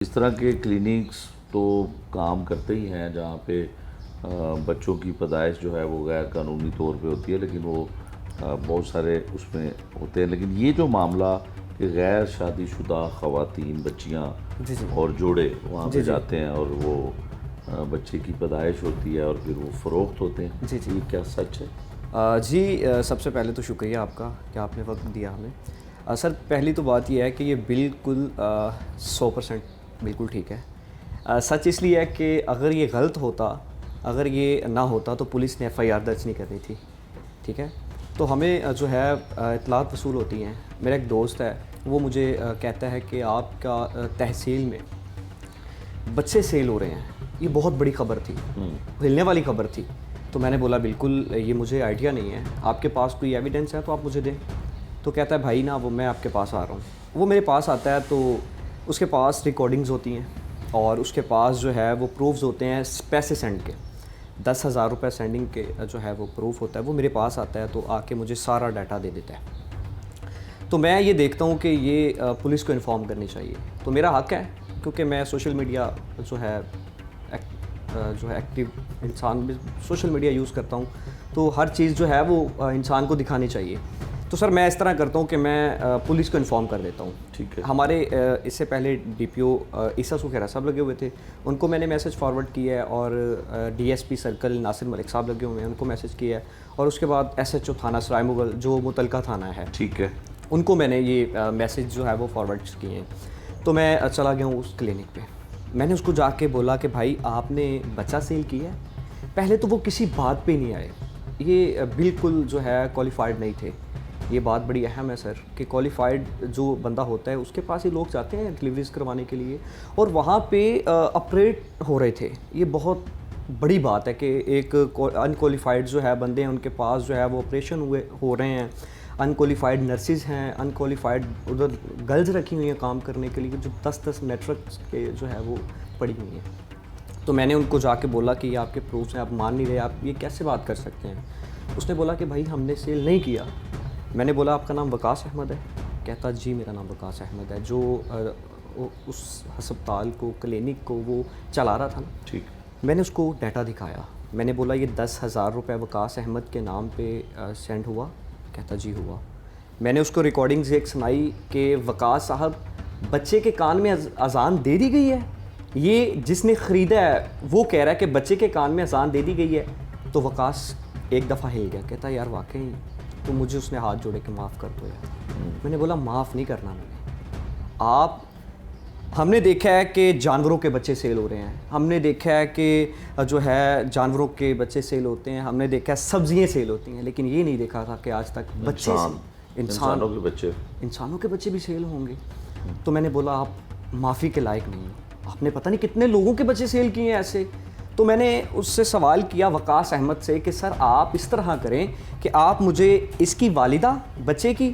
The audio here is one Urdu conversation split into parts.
اس طرح کے کلینکس تو کام کرتے ہی ہیں جہاں پہ بچوں کی پیدائش جو ہے وہ غیر قانونی طور پہ ہوتی ہے، لیکن وہ بہت سارے اس میں ہوتے ہیں. لیکن یہ جو معاملہ کہ غیر شادی شدہ خواتین، بچیاں اور جوڑے وہاں پہ جاتے ہیں اور وہ بچے کی پیدائش ہوتی ہے اور پھر وہ فروخت ہوتے ہیں، یہ کیا سچ ہے؟ جی سب سے پہلے تو شکریہ آپ کا کہ آپ نے وقت دیا ہمیں. سر پہلی تو بات یہ ہے کہ یہ بالکل 100% بالکل ٹھیک ہے. سچ اس لیے ہے کہ اگر یہ غلط ہوتا، اگر یہ نہ ہوتا تو پولیس نے FIR درج نہیں کرنی تھی. ٹھیک ہے، تو ہمیں جو ہے اطلاعات وصول ہوتی ہیں. میرا ایک دوست ہے، وہ مجھے کہتا ہے کہ آپ کا تحصیل میں بچے سیل ہو رہے ہیں. یہ بہت بڑی خبر تھی، ہلنے والی خبر تھی. تو میں نے بولا بالکل یہ مجھے آئیڈیا نہیں ہے، آپ کے پاس کوئی ایویڈنس ہے تو آپ مجھے دیں. تو کہتا ہے بھائی نا وہ میں آپ کے پاس آ رہا ہوں. وہ میرے پاس آتا ہے تو اس کے پاس ریکارڈنگز ہوتی ہیں اور اس کے پاس جو ہے وہ پروفز ہوتے ہیں پیسے سینڈ کے. 10,000 روپے سینڈنگ کے جو ہے وہ پروف ہوتا ہے. وہ میرے پاس آتا ہے تو آ کے مجھے سارا ڈیٹا دے دیتا ہے. تو میں یہ دیکھتا ہوں کہ یہ پولیس کو انفارم کرنی چاہیے. تو میرا حق ہے کیونکہ میں سوشل میڈیا جو ہے ایکٹیو انسان بھی سوشل میڈیا یوز کرتا ہوں، تو ہر چیز جو ہے وہ انسان کو دکھانی چاہیے. تو سر میں اس طرح کرتا ہوں کہ میں پولیس کو انفارم کر دیتا ہوں. ٹھیک ہے. ہمارے اس سے پہلے DPO عیسیٰ خیرہ صاحب لگے ہوئے تھے، ان کو میں نے میسج فارورڈ کیا ہے، اور DSP سرکل ناصر ملک صاحب لگے ہوئے ہیں، ان کو میسج کیا ہے، اور اس کے بعد SHO تھانہ سرائے مغل جو متعلقہ تھانہ ہے، ٹھیک ہے، ان کو میں نے یہ میسج جو ہے وہ فارورڈ کیے ہیں. تو میں چلا گیا ہوں اس کلینک پہ. میں نے اس کو جا کے بولا کہ بھائی آپ نے بچہ سیل کیا ہے. پہلے تو وہ کسی بات پہ نہیں آئے، یہ بالکل جو ہے کوالیفائڈ نہیں تھے. یہ بات بڑی اہم ہے سر کہ کوالیفائڈ جو بندہ ہوتا ہے اس کے پاس ہی لوگ جاتے ہیں ڈلیوریز کروانے کے لیے، اور وہاں پہ آپریٹ ہو رہے تھے. یہ بہت بڑی بات ہے کہ ایک انکوالیفائڈ جو ہے بندے ہیں ان کے پاس جو ہے وہ آپریشن ہو رہے ہیں. انکوالیفائڈ نرسز ہیں، انکوالیفائڈ ادھر گرلز رکھی ہوئی ہیں کام کرنے کے لیے جو 10 میٹرکس کے جو ہے وہ پڑی ہوئی ہیں. تو میں نے ان کو جا کے بولا کہ یہ آپ کے پروفس ہیں، آپ مان نہیں رہے، آپ یہ کیسے بات کر سکتے ہیں. اس نے بولا کہ بھائی ہم نے سیل نہیں کیا. میں نے بولا آپ کا نام وقاص احمد ہے؟ کہتا جی میرا نام وقاص احمد ہے، جو اس ہسپتال کو کلینک کو وہ چلا رہا تھا نا. ٹھیک. میں نے اس کو ڈیٹا دکھایا. میں نے بولا یہ 10,000 روپے وقاص احمد کے نام پہ سینڈ ہوا؟ کہتا جی ہوا. میں نے اس کو ریکارڈنگز ایک سنائی کہ وقاص صاحب بچے کے کان میں اذان دے دی گئی ہے، یہ جس نے خریدا ہے وہ کہہ رہا ہے کہ بچے کے کان میں اذان دے دی گئی ہے. تو وقاص ایک دفعہ ہل گیا، کہتا یار واقعی. تو مجھے اس نے ہاتھ جوڑے کے معاف کر دو یار. میں نے بولا معاف نہیں کرنا میں نے. ہم نے دیکھا ہے کہ جانوروں کے بچے سیل ہو رہے ہیں، ہم نے دیکھا ہے کہ جو ہے جانوروں کے بچے سیل ہوتے ہیں، ہم نے دیکھا ہے سبزیاں سیل ہوتی ہیں، لیکن یہ نہیں دیکھا تھا کہ آج تک بچے انسانوں کے بچے بھی سیل ہوں گے. تو میں نے بولا آپ معافی کے لائق نہیں ہو، آپ نے پتہ نہیں کتنے لوگوں کے بچے سیل کیے ہیں ایسے. تو میں نے اس سے سوال کیا وقاص احمد سے کہ سر آپ اس طرح کریں کہ آپ مجھے اس کی والدہ بچے کی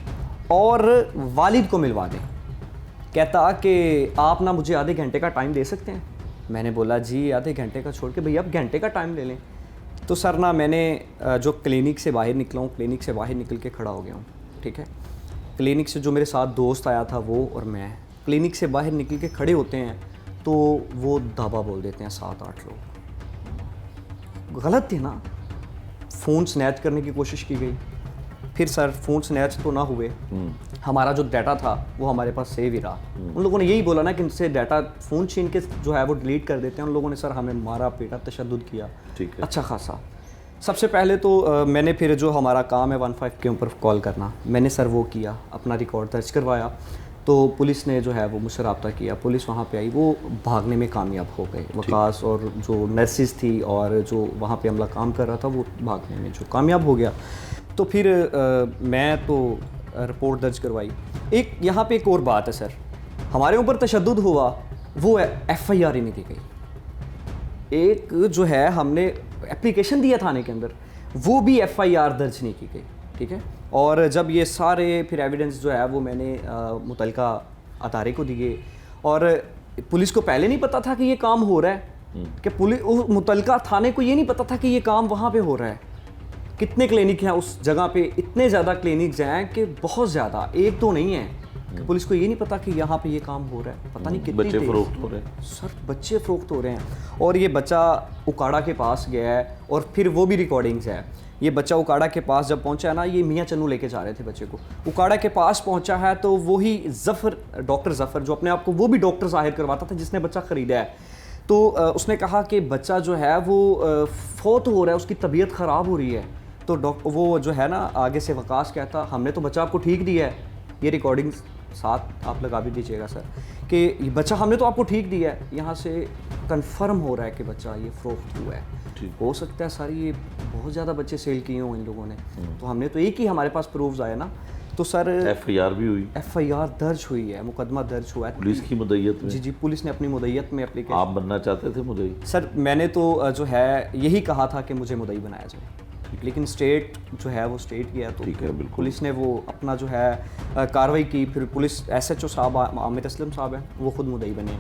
اور والد کو ملوا دیں. کہتا کہ آپ نا مجھے آدھے گھنٹے کا ٹائم دے سکتے ہیں. میں نے بولا جی آدھے گھنٹے کا چھوڑ کے بھئی اب گھنٹے کا ٹائم لے لیں. تو سر نا میں نے جو کلینک سے باہر نکلا ہوں، کلینک سے باہر نکل کے کھڑا ہو گیا ہوں. ٹھیک ہے، کلینک سے جو میرے ساتھ دوست آیا تھا وہ اور میں کلینک سے باہر نکل کے کھڑے ہوتے ہیں تو وہ دھابا بول دیتے ہیں 7-8 لوگ. غلط تھے نا. فون سنیچ کرنے کی کوشش کی گئی. پھر سر فون سنیچ تو نہ ہوئے، ہمارا جو ڈیٹا تھا وہ ہمارے پاس سیو ہی رہا. ان لوگوں نے یہی بولا نا کہ ان سے ڈیٹا فون چھین کے جو ہے وہ ڈیلیٹ کر دیتے ہیں. ان لوگوں نے سر ہمیں مارا پیٹا، تشدد کیا اچھا خاصا. سب سے پہلے تو میں نے پھر جو ہمارا کام ہے 15 کے اوپر کال کرنا، میں نے سر وہ کیا، اپنا ریکارڈ درج کروایا. تو پولیس نے جو ہے وہ مجھ سے رابطہ کیا، پولیس وہاں پہ آئی، وہ بھاگنے میں کامیاب ہو گئے. وقاص اور جو نرسز تھی اور جو وہاں پہ عملہ کام کر رہا تھا وہ بھاگنے میں جو کامیاب ہو گیا. تو پھر میں تو رپورٹ درج کروائی. یہاں پہ ایک اور بات ہے سر، ہمارے اوپر تشدد ہوا وہ FIR ہی نہیں دی گئی. ایک جو ہے ہم نے اپلیکیشن دیا تھانے کے اندر، وہ بھی FIR درج نہیں کی گئی. ٹھیک ہے، اور جب یہ سارے پھر ایویڈنس جو ہے وہ میں نے متعلقہ ادارے کو دیے، اور پولیس کو پہلے نہیں پتہ تھا کہ یہ کام ہو رہا ہے، کہ متعلقہ تھانے کو یہ نہیں پتہ تھا کہ یہ کام وہاں پہ ہو رہا ہے. کتنے کلینک ہیں اس جگہ پہ، اتنے زیادہ کلینکس ہیں کہ بہت زیادہ، ایک دو نہیں ہیں. کہ پولیس کو یہ نہیں پتا کہ یہاں پہ یہ کام ہو رہا ہے, پتہ نہیں کتنی بچے تیز. فروخت ہو رہے ہیں. سر بچے فروخت ہو رہے ہیں. اور یہ بچہ اکاڑا کے پاس گیا ہے, اور پھر وہ بھی ریکارڈنگز ہے. یہ بچہ اکاڑا کے پاس جب پہنچا ہے نا, یہ میاں چنو لے کے جا رہے تھے بچے کو, اکاڑا کے پاس پہنچا ہے تو وہی ظفر, ڈاکٹر ظفر, جو اپنے آپ کو وہ بھی ڈاکٹر ظاہر کرواتا تھا جس نے بچہ خریدا ہے, تو اس نے کہا کہ بچہ جو ہے وہ فوت ہو رہا ہے, اس کی طبیعت خراب ہو رہی ہے. تو وہ جو ہے نا آگے سے وقاص کہتا, ہم نے تو بچہ آپ کو ٹھیک دیا ہے. یہ ریکارڈنگ ساتھ آپ لگا بھی دیجیے گا سر, کہ یہ بچہ ہم نے تو آپ کو ٹھیک دیا ہے. یہاں سے کنفرم ہو رہا ہے کہ بچہ یہ فروخت ہوا ہے. ہو سکتا ہے سر یہ بہت زیادہ بچے سیل کیے ہوں ان لوگوں نے, تو ہم نے تو ایک ہی ہمارے پاس پروفز آئے نا. تو سر ایف آئی آر بھی ہوئی, ایف آئی آر درج ہوئی ہے, مقدمہ درج ہوا ہے پولیس کی مدعیت میں. جی پولیس نے اپنی مدعیت میں اپلیکیشن. آپ بننا چاہتے تھے مدعی؟ سر میں نے تو جو ہے یہی کہا تھا کہ مجھے مدعی بنایا جائے, لیکن اسٹیٹ جو ہے وہ اسٹیٹ گیا, تو ٹھیک ہے, بالکل. پولیس نے وہ اپنا جو ہے کارروائی کی. پھر پولیس ایس ایچ او صاحب عامر اسلم صاحب ہیں, وہ خود مدعی بنے.